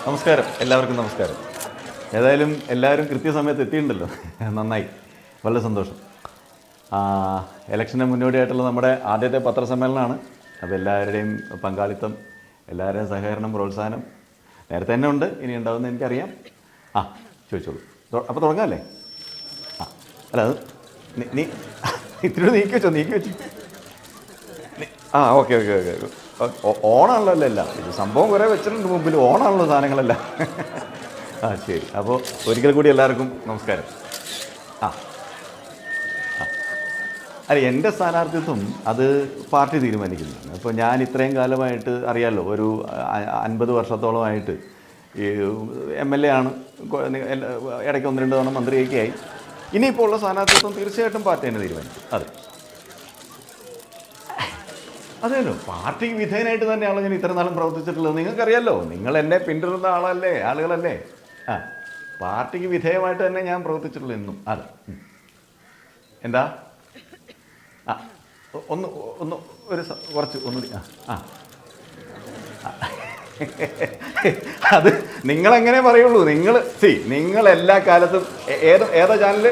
നമസ്കാരം, എല്ലാവർക്കും നമസ്കാരം. ഏതായാലും എല്ലാവരും കൃത്യസമയത്ത് എത്തിയിട്ടുണ്ടല്ലോ, നന്നായി, വളരെ സന്തോഷം. ഇലക്ഷന് മുന്നോടിയായിട്ടുള്ള നമ്മുടെ ആദ്യത്തെ പത്രസമ്മേളനമാണ്. അപ്പോൾ എല്ലാവരുടെയും പങ്കാളിത്തം, എല്ലാവരുടെയും സഹകരണം, പ്രോത്സാഹനം നേരത്തെ തന്നെ ഉണ്ട്, ഇനി ഉണ്ടാവുമെന്ന് എനിക്കറിയാം. ചോദിച്ചോളൂ. അപ്പോൾ തുടങ്ങാമല്ലേ? അല്ല, അത് നീ ഇത്തിരി നീക്കി വെച്ചോ. ഓക്കെ. ഓണാണല്ലോ എല്ലാം. ഇത് സംഭവം കുറേ വെച്ചിട്ടുണ്ട് മുമ്പിൽ, ഓണാണല്ലോ സാധനങ്ങളെല്ലാം. ശരി. അപ്പോൾ ഒരിക്കൽ കൂടി എല്ലാവർക്കും നമസ്കാരം. അല്ല, എൻ്റെ സ്ഥാനാർത്ഥിത്വം അത് പാർട്ടി തീരുമാനിക്കുന്നതാണ്. അപ്പോൾ ഞാൻ ഇത്രയും കാലമായിട്ട് അറിയാമല്ലോ, ഒരു 50 വർഷത്തോളമായിട്ട് ഈ MLA ആണ്, ഇടയ്ക്ക് 1-2 തവണ മന്ത്രിയൊക്കെ ആയി. ഇനിയിപ്പോൾ ഉള്ള സ്ഥാനാർത്ഥിത്വം തീർച്ചയായിട്ടും പാർട്ടി തന്നെ തീരുമാനിക്കും. അതേല്ലോ, പാർട്ടിക്ക് വിധേയനായിട്ട് തന്നെയാണല്ലോ ഞാൻ ഇത്ര നാളും പ്രവർത്തിച്ചിട്ടുള്ളത്. നിങ്ങൾക്കറിയാമല്ലോ, നിങ്ങൾ എന്നെ പിന്തുടരുന്ന ആളുകളല്ലേ. പാർട്ടിക്ക് വിധേയമായിട്ട് തന്നെ ഞാൻ പ്രവർത്തിച്ചിട്ടുള്ളൂ എന്നും. എന്താ ഒന്നുകൂടി അത് നിങ്ങളെങ്ങനെ പറയുള്ളൂ. നിങ്ങൾ എല്ലാ കാലത്തും ഏതാ ചാനൽ?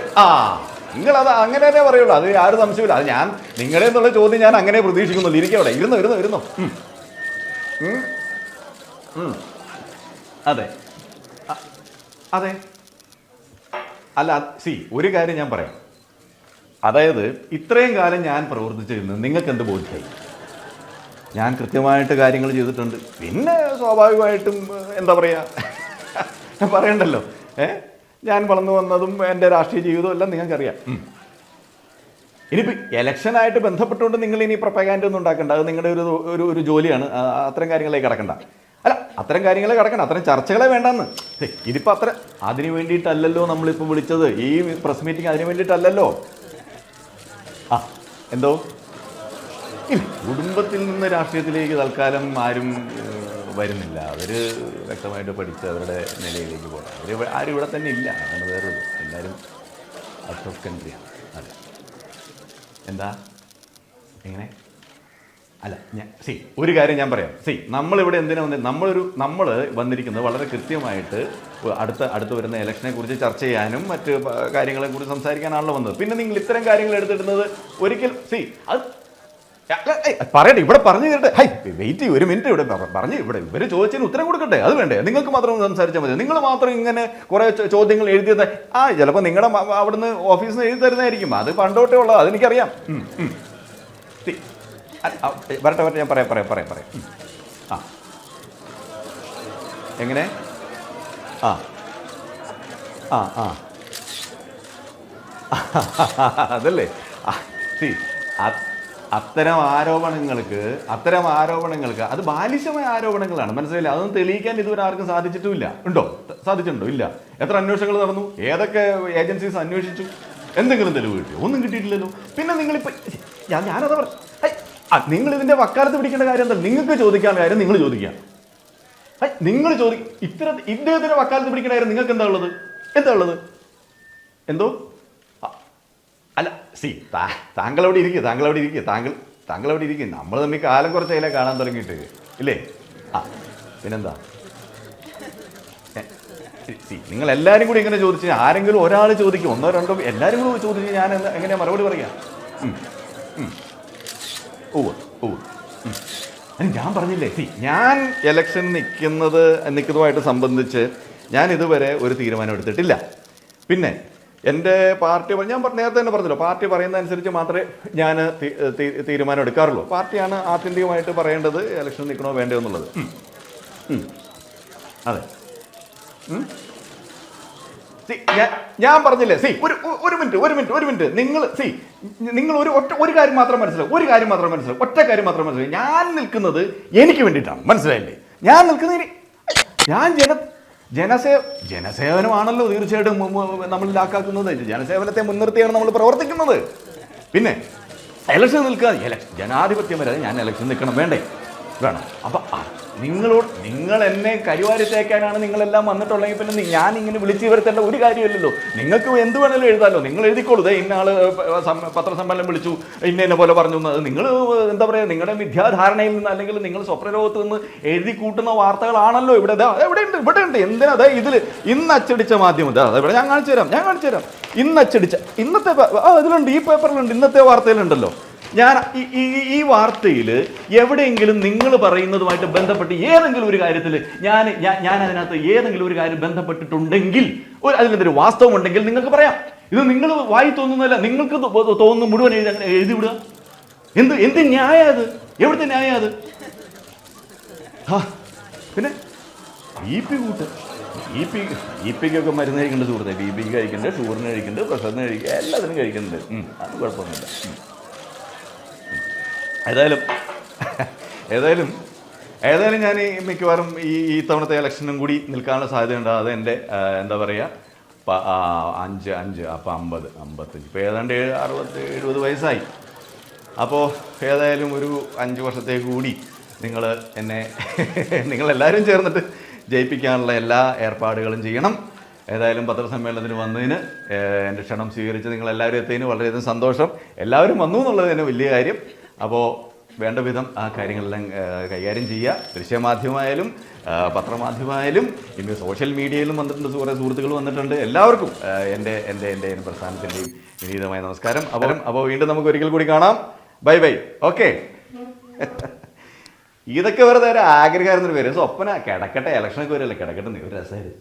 നിങ്ങളത് അങ്ങനെ തന്നെ പറയുള്ളൂ, അത് ആരും സംശയമില്ല. അത് ഞാൻ നിങ്ങളെ എന്നുള്ള ചോദ്യം ഞാൻ അങ്ങനെ പ്രതീക്ഷിക്കുന്നുള്ളൂ. ഇരിക്കവിടെ, ഇരുന്നോ. അതെ. അല്ല, ഒരു കാര്യം ഞാൻ പറയാം. അതായത് ഇത്രയും കാലം ഞാൻ പ്രവർത്തിച്ചിരുന്നത് നിങ്ങൾക്ക് എന്ത് ബോധ്യമായി? ഞാൻ കൃത്യമായിട്ട് കാര്യങ്ങൾ ചെയ്തിട്ടുണ്ട്. പിന്നെ സ്വാഭാവികമായിട്ടും എന്താ പറയുക, പറയണ്ടല്ലോ. ഞാൻ വളർന്നു വന്നതും എൻ്റെ രാഷ്ട്രീയ ജീവിതവും എല്ലാം നിങ്ങൾക്കറിയാം. ഇനിയിപ്പോൾ ഇലക്ഷനായിട്ട് ബന്ധപ്പെട്ടുകൊണ്ട് നിങ്ങൾ ഇനി പ്രൊപ്പഗാൻഡ ഒന്നും ഉണ്ടാക്കണ്ട. അത് നിങ്ങളുടെ ഒരു ജോലിയാണ്. അത്തരം കാര്യങ്ങളിലേക്ക് കിടക്കണ്ട. അത്തരം കാര്യങ്ങളെ കിടക്കണം, അത്തരം ചർച്ചകളെ വേണ്ടെന്ന്. ഇതിപ്പോൾ അതിന് വേണ്ടിയിട്ടല്ലല്ലോ നമ്മളിപ്പോൾ വിളിച്ചത്. ഈ പ്രസ് മീറ്റിംഗ് അതിന് വേണ്ടിയിട്ടല്ലല്ലോ. എന്തോ ഇല്ല, കുടുംബത്തിൽ നിന്ന് രാഷ്ട്രീയത്തിലേക്ക് തൽക്കാലം ആരും വരുന്നില്ല. അവർ വ്യക്തമായിട്ട് പഠിച്ച് അവരുടെ നിലയിലേക്ക് പോകണം. ആരും ഇവിടെ തന്നെ ഇല്ല. അതാണ് വേറൊരു, എല്ലാവരും ഔട്ട് ഓഫ് കൺട്രിയാണ്. അതെ. എന്താ എങ്ങനെ? അല്ല, ഒരു കാര്യം ഞാൻ പറയാം. നമ്മളിവിടെ എന്തിനാ നമ്മൾ വന്നിരിക്കുന്നത് വളരെ കൃത്യമായിട്ട് അടുത്ത് വരുന്ന ഇലക്ഷനെ കുറിച്ച് ചർച്ച ചെയ്യാനും മറ്റ് കാര്യങ്ങളെക്കുറിച്ച് സംസാരിക്കാനാണല്ലോ വന്നത്. പിന്നെ നിങ്ങൾ ഇത്തരം കാര്യങ്ങൾ എടുത്തിടുന്നത് ഒരിക്കൽ അത് പറയട്ടെ, ഇവിടെ പറഞ്ഞു തരട്ടെ. വെയിറ്റ് ചെയ്യും, 1 മിനിറ്റ് ഇവിടെ പറഞ്ഞു. ഇവർ ചോദിച്ചതിന് ഉത്തരം കൊടുക്കട്ടെ. അത് വേണ്ടേ? നിങ്ങൾക്ക് മാത്രം സംസാരിച്ചാൽ മതി. നിങ്ങൾ മാത്രം ഇങ്ങനെ കുറേ ചോദ്യങ്ങൾ എഴുതിയത് ചിലപ്പോൾ നിങ്ങളുടെ അവിടുന്ന് ഓഫീസിൽ നിന്ന് എഴുതി തരുന്നതായിരിക്കും. അത് പണ്ടോട്ടേ ഉള്ളത്, അതെനിക്കറിയാം. വരട്ടെ, ഞാൻ പറയാം. എങ്ങനെ? അതല്ലേ. അത്തരം ആരോപണങ്ങൾക്ക് അത് ബാലിശമായ ആരോപണങ്ങളാണ്, മനസ്സിലായില്ല. അതൊന്നും തെളിയിക്കാൻ ഇതുവരെ ആർക്കും സാധിച്ചിട്ടുമില്ല. സാധിച്ചിട്ടുണ്ടോ? ഇല്ല. എത്ര അന്വേഷണങ്ങൾ നടന്നു? ഏതൊക്കെ ഏജൻസീസ് അന്വേഷിച്ചു? എന്തെങ്കിലും തെളിവ് കിട്ടിയോ? ഒന്നും കിട്ടിയിട്ടില്ലല്ലോ. പിന്നെ നിങ്ങളിപ്പോൾ ഞാനതാ പറഞ്ഞു, നിങ്ങൾ ഇതിൻ്റെ വക്കാലത്ത് പിടിക്കേണ്ട കാര്യം എന്താ? നിങ്ങൾക്ക് ചോദിക്കാൻ കാര്യം നിങ്ങൾ ചോദിക്കാം. ഇദ്ദേഹത്തിൻ്റെ വക്കാലത്ത് പിടിക്കേണ്ട കാര്യം നിങ്ങൾക്ക് എന്താ ഉള്ളത്? എന്തോ? അല്ല, താങ്കൾ അവിടെ ഇരിക്കുക. നമ്മൾ തമ്മിൽ കാലം കുറച്ചതിലെ കാണാൻ തുടങ്ങിയിട്ട് ഇല്ലേ? പിന്നെന്താ? നിങ്ങൾ എല്ലാവരും കൂടി ഇങ്ങനെ ചോദിച്ചു, ആരെങ്കിലും ഒരാൾ ചോദിക്കും, 1 2 എല്ലാവരും കൂടി ചോദിച്ചു, ഞാൻ എങ്ങനെയാ മറുപടി പറയാം? ഞാൻ പറഞ്ഞില്ലേ, ഞാൻ ഇലക്ഷൻ നിൽക്കുന്നതുമായിട്ട് സംബന്ധിച്ച് ഞാൻ ഇതുവരെ ഒരു തീരുമാനം എടുത്തിട്ടില്ല. പിന്നെ എൻ്റെ പാർട്ടി, ഞാൻ നേരത്തെ തന്നെ പറഞ്ഞല്ലോ, പാർട്ടി പറയുന്നതനുസരിച്ച് മാത്രമേ ഞാൻ തീരുമാനം എടുക്കാറുള്ളൂ. പാർട്ടിയാണ് ആത്യന്തികമായിട്ട് പറയേണ്ടത് ഇലക്ഷൻ നിൽക്കണോ വേണ്ടോ എന്നുള്ളത്. അതെ. ഞാൻ പറഞ്ഞില്ലേ, ഒരു മിനിറ്റ്. നിങ്ങൾ ഒരു കാര്യം മാത്രം മനസ്സിലാവും. ഒറ്റ കാര്യം മാത്രം മനസ്സിലാവും. ഞാൻ നിൽക്കുന്നത് എനിക്ക് വേണ്ടിയിട്ടാണ്, മനസ്സിലായില്ലേ? ഞാൻ ജനസേവനമാണല്ലോ തീർച്ചയായിട്ടും നമ്മൾ ലാക്കാക്കുന്നത്. ജനസേവനത്തെ മുൻനിർത്തിയാണ് നമ്മൾ പ്രവർത്തിക്കുന്നത്. പിന്നെ ഇലക്ഷൻ നിൽക്കുക, ജനാധിപത്യം വരെ ഞാൻ ഇലക്ഷൻ നിൽക്കണം, വേണം. അപ്പം നിങ്ങൾ എന്നെ കരിവാരി തേക്കാനാണ് നിങ്ങളെല്ലാം വന്നിട്ടുള്ളെങ്കിൽ പിന്നെ ഞാൻ ഇങ്ങനെ വിളിച്ചു വരുത്തേണ്ട ഒരു കാര്യമില്ലല്ലോ. നിങ്ങൾക്ക് എന്ത് വേണമെങ്കിലും എഴുതാമല്ലോ. നിങ്ങൾ എഴുതിക്കോളൂ, ഇന്ന ആള് പത്രസമ്മേളനം വിളിച്ചു, ഇന്ന പോലെ പറഞ്ഞു. നിങ്ങൾ എന്താ പറയുക, നിങ്ങളുടെ മിഥ്യാധാരണയിൽ നിന്ന് അല്ലെങ്കിൽ നിങ്ങൾ സ്വപ്നലോകത്ത് നിന്ന് എഴുതി കൂട്ടുന്ന വാർത്തകളാണല്ലോ ഇവിടെ. ഇവിടെ ഉണ്ട് എന്തിനാ? അതെ ഇതിൽ ഇന്ന് അച്ചടിച്ച മാധ്യമം ഇവിടെ ഞാൻ കാണിച്ചു തരാം. ഇന്ന് അച്ചടിച്ച ഇന്നത്തെ ഇതിലുണ്ട്, ഈ പേപ്പറിലുണ്ട്, ഇന്നത്തെ വാർത്തയിലുണ്ടല്ലോ. ഞാൻ ഈ വാർത്തയിൽ എവിടെയെങ്കിലും നിങ്ങൾ പറയുന്നതുമായിട്ട് ബന്ധപ്പെട്ട് ഏതെങ്കിലും ഒരു കാര്യത്തിൽ ഞാൻ അതിനകത്ത് ഏതെങ്കിലും ഒരു കാര്യം ബന്ധപ്പെട്ടിട്ടുണ്ടെങ്കിൽ അതിലെന്തൊരു വാസ്തവം ഉണ്ടെങ്കിൽ നിങ്ങൾക്ക് പറയാം. ഇത് നിങ്ങൾ വായി തോന്നുന്നതല്ല, നിങ്ങൾക്ക് തോന്നുന്നു മുഴുവൻ എഴുതി വിടുക. എന്ത് ന്യായം അത്? എവിടുത്തെ ന്യായം അത്? പിന്നെ ഇപിക്കൊക്കെ മരുന്ന് കഴിക്കേണ്ട സുഹൃത്തെ, ബി കഴിക്കുന്നുണ്ട്, ഷുഗറിന് കഴിക്കുന്നുണ്ട്, പ്രഷറിന് കഴിക്കുക, എല്ലാത്തിനും കഴിക്കുന്നുണ്ട്. അത് കുഴപ്പമൊന്നുമില്ല. ഏതായാലും ഞാൻ മിക്കവാറും ഈ തവണത്തെ ഇലക്ഷനും കൂടി നിൽക്കാനുള്ള സാധ്യതയുണ്ട്. അത് എൻ്റെ എന്താ പറയുക 5 അപ്പം 50 55 ഇപ്പോൾ ഏതാണ്ട് 60-70 വയസ്സായി. അപ്പോൾ ഏതായാലും ഒരു 5 വർഷത്തേക്ക് കൂടി നിങ്ങളെല്ലാവരും ചേർന്നിട്ട് ജയിപ്പിക്കാനുള്ള എല്ലാ ഏർപ്പാടുകളും ചെയ്യണം. ഏതായാലും പത്രസമ്മേളനത്തിന് വന്നതിന്, എൻ്റെ ക്ഷണം സ്വീകരിച്ച് നിങ്ങളെല്ലാവരും എത്തിയതിന് വളരെയധികം സന്തോഷം. എല്ലാവരും വന്നു എന്നുള്ളത് തന്നെ വലിയ കാര്യം. അപ്പോൾ വേണ്ട വിധം ആ കാര്യങ്ങളെല്ലാം കൈകാര്യം ചെയ്യുക. ദൃശ്യമാധ്യമമായാലും പത്രമാധ്യമമായാലും ഇന്ന് സോഷ്യൽ മീഡിയയിലും വന്നിട്ടുണ്ട്, കുറേ സുഹൃത്തുക്കൾ വന്നിട്ടുണ്ട്. എല്ലാവർക്കും എൻ്റെ പ്രസ്ഥാനത്തിൻ്റെയും വിനീതമായ നമസ്കാരം. അപ്പോൾ വീണ്ടും നമുക്ക് ഒരിക്കൽ കൂടി കാണാം. ബൈ. ഓക്കെ. ഇതൊക്കെ വെറുതെ ഒരു ആഗ്രഹമായിരുന്നൊരു പേര്. സ്വപ്ന കിടക്കട്ടെ, ഇലക്ഷനൊക്കെ വരല്ലേ, കിടക്കട്ടെ, ഒരു രസമായിരുന്നു.